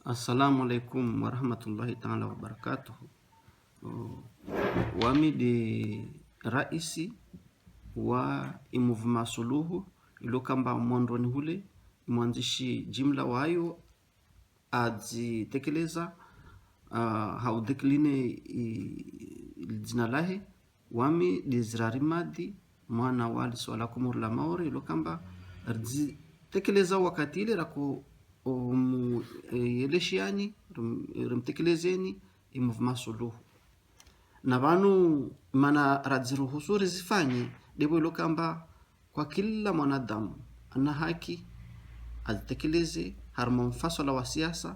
Assalamu alaikum warahmatullahi ta'ala wabarakatuh. Wami de raisi wa imuvuma suluhu ilo kamba mwondoni hule mwanzishi jimla wayo azitekeleza haudekline jina lahe wami de zirarimadi mwana wali swala kumurla maori ilo kamba tekeleza wakati ile rako yeleshiani rumtekelezeni imuvuma suluhu na vanu mana radziruhusu rizifanye debo ilo kamba kwa kila mwanadamu ana haki azitekeleze harimo mfasola wa siasa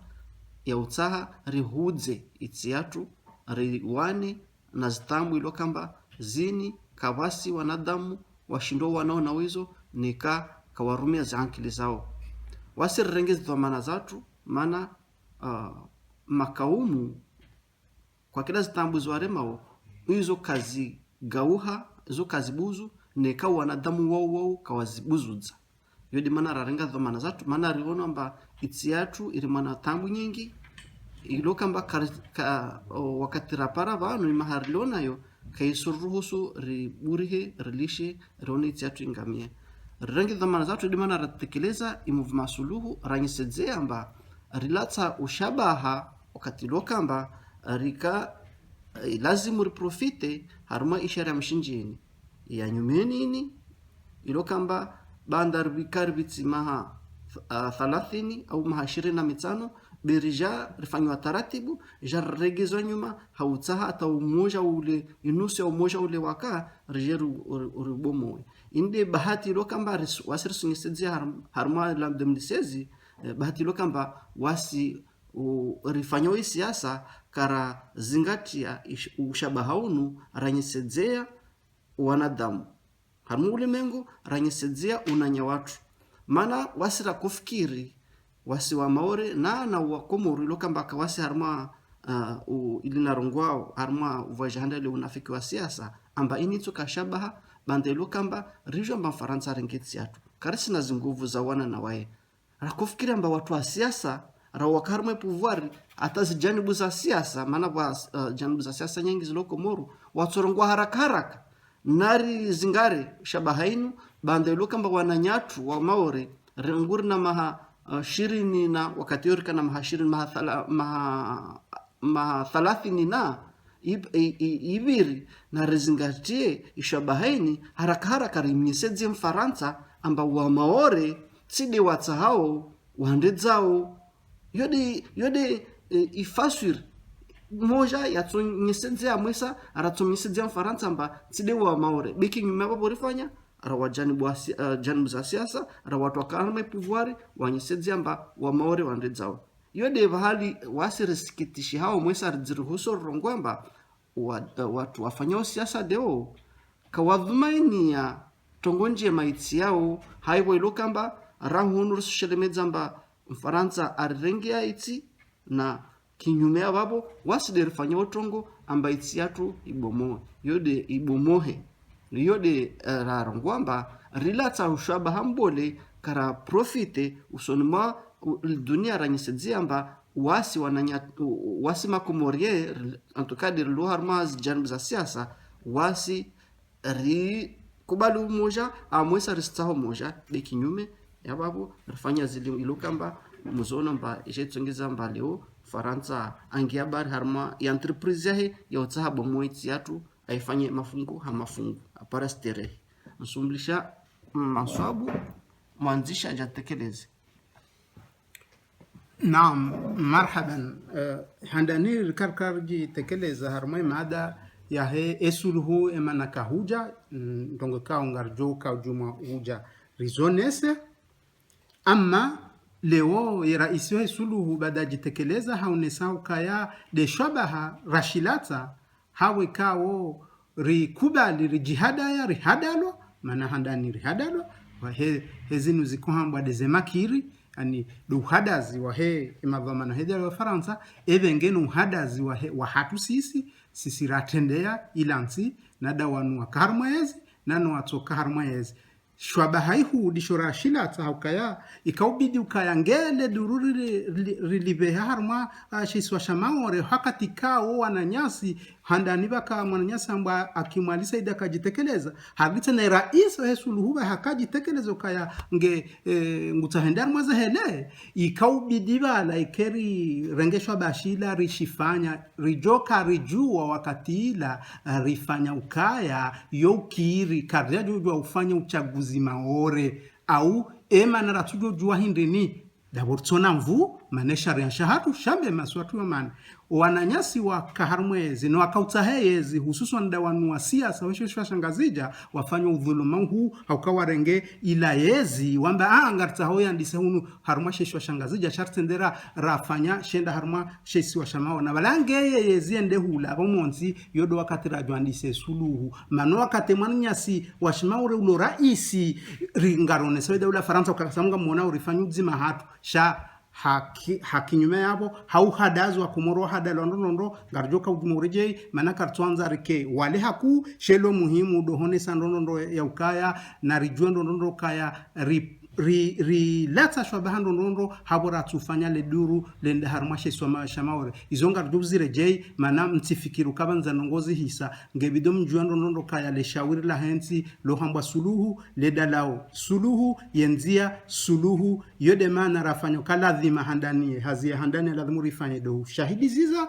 ya utaha rihudze itiatu riwane na zitambu ilo kamba zini kawasi wanadamu washindo wanao na wizo nika kawarumia zankili zao wasirengezi dhamana zatu mana makaumu kwa kila zitambu zwaremao hizo kazi gauha zo kazi buzu neka wanadamu wao kawazibuzuza yodi mana rarenga dhamana zatu mana riona mba itiatu iri mana tambu nyingi ilo kamba wakati rapara vanu imaharilona yo kaisuruhusu riburihe rilishe roni itiatu ingamia rangi dhamana zatu dimana ratekeleza imuvuma suluhu rangisedzea mba rilata ushabaha wakati lokamba rika lazimu riprofite haruma ishara mshinjini ya nyumeni ini ilo kamba bandar vikari bitsimaha 30 au maha 25 berija rifanywa taratibu jarregezo nyuma hautaha hata umoja ule inusu ya umoja ule waka rejeru uribomoe inde bahati ilo kamba wasirisunyesedzia haruma la 2016 bahati ilo kamba wasi rifanywa siasa kara zingatia ushabahaunu ranyesedzea wanadamu harmu ulimengu ranyesedzea unanya watu mana wasira kufikiri wasi wa maore na wakomoro ilo kamba kawasi harma ilinarongwao harma uvajahanda ile unafiki wa siasa amba initso kashabaha bande ilo kamba rijo amba Faransa rengeti yatu karisi na zinguvu za wana na wae rakufikiri amba watu wa siasa rawakarme pouvoir atazijanibu za siasa maana wa janibu za siasa nyingi ziloko moru watorongwa haraka nari zingare shabahainu bande ilo kamba wananyatu wa maore renguri na maha shirini na wakati yorika na maha shirini maha 30 na ibiri na rezingatie ishabahaini haraka rimyesedze Mfaransa amba wa maore tside watsahao wandedzao yode ifaswir moja yatsonyesedze amwesa aratsonyesedze Mfaransa amba tside wa maore biki nyuma baborifanya rawajani janibu za siasa rawatu wakarme pouvoir wanyesedze amba wa maore wandedzao yode bahali wasirisikitishi hao mwesa riziruhuso rongwamba watu wafanyao siasa deo kawadhumaini ya tongonje maitsi yao haivo ilo kamba rahunu shelemedza mba Mfaransa arengea iti na kinyume ya babo wasiderifanya otongo amba iti yatu yode ibomohe yode rarongwamba rilata ushaba hambole kara profite usonima dunia ranyesedzea amba wasi makomorie antukadi luharmaz janib za siasa wasi kubali umoja amwesa ristaho moja de kinyume ya babo rifanya zili ilokamba muzona mba ishetsongeza mba leo Faransa angia bari harma ya entreprise yahe ya utsaha bomoiti yatu aifanye mafungu apara stere nsumlisha maswabu mwanzisha jatekeleze. Naam, marhaban. Handani rikarkarji tekeleza harma mada ya he esuluhu emana kahuja ndongo kaungarjo ka juma huja rizonese amma leo ya raisi wa suluhu baada jitekeleza haunesau kaya de shabaha rashilata hawe kao rikubali rijihada ya rihadalo mana handani rihadalo wa hezinu zikuhambwa de zemakiri ani duhadazi wa imadhamana hedya wa Faransa evengenu uhadazi wa hatu sisi ratendea ilansi nada wanu wa karmaezi nano watoka harmaezi shwaba haihu dishora shila tahukaya ikaubidi ukaya ngele dururi rilive harma shiswa shamaore hakati kao wananyasi handani baka mwananyasi amba akimwalisa ida kajitekeleza hagita na rais wa suluhu hakajitekeleza kaya nge ngutahendar mwaza hele ikaubidi bala ikeri rengeshwa bashila rishifanya rijoka rijua wakati ila rifanya ukaya yokiri karja jua ufanya uchaguzi maore au ema na ratujo jua hindini dabortona mvu manesha riansha hatu shambe maswatu yamane wananyasi wa kaharmwezi na wakautaheyezi hususan dawanu wa siasa wesho shangazija wafanya udhuluma huu haukawarenge ila yezi wamba angarta hoya ndise hunu harma sheshwa shangazija shartendera rafanya shenda harma shesi wa shamao na balange yezi ende hula bomonzi yodo wakati rajwa ndise suluhu mano wakati mwanyasi wa shamaure ulo raisi ringarone saweda ula Faransa ukasamunga muona urifanyu dzima hatu sha hakinyume yabo hauhadazwa kumoro hada londo garjoka udumurije mana kartwanza rike wale haku shelo muhimu dohone sandondo ya ukaya na rijuendo ndondo kaya leta shwabahando ndondo habora tufanya le duru lende harmashe soma shamaore izonga rjuzire jei mana mtifikiru kabanza nongozi hisa ngebido mjuendo ndondo kaya le shawiri la hensi lo hamba suluhu le dalao suluhu yenzia suluhu yode mana rafanyo kala dhima handanie hazia handanie lazima rifanye do shahidi ziza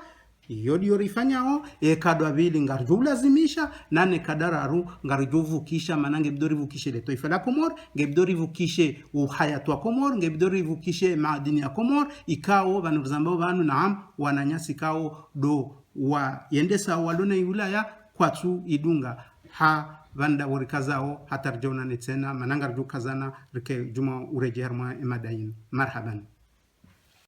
yodi yorifanyao kadwa bili ngarjo lazimisha nane kadararu ngarjo vukisha manange bidori vukishe le taifa la Komor ngebidori vukishe uhayatu wa Komor ngebidori vukishe maadini ya Komor ikao banuzambao banu naam wananyasi kao do wa yendesa walona yulaya kwatu idunga ha vanda worikazao hatarjona netena manangarjo kazana rike juma urejerma emadain marhaban.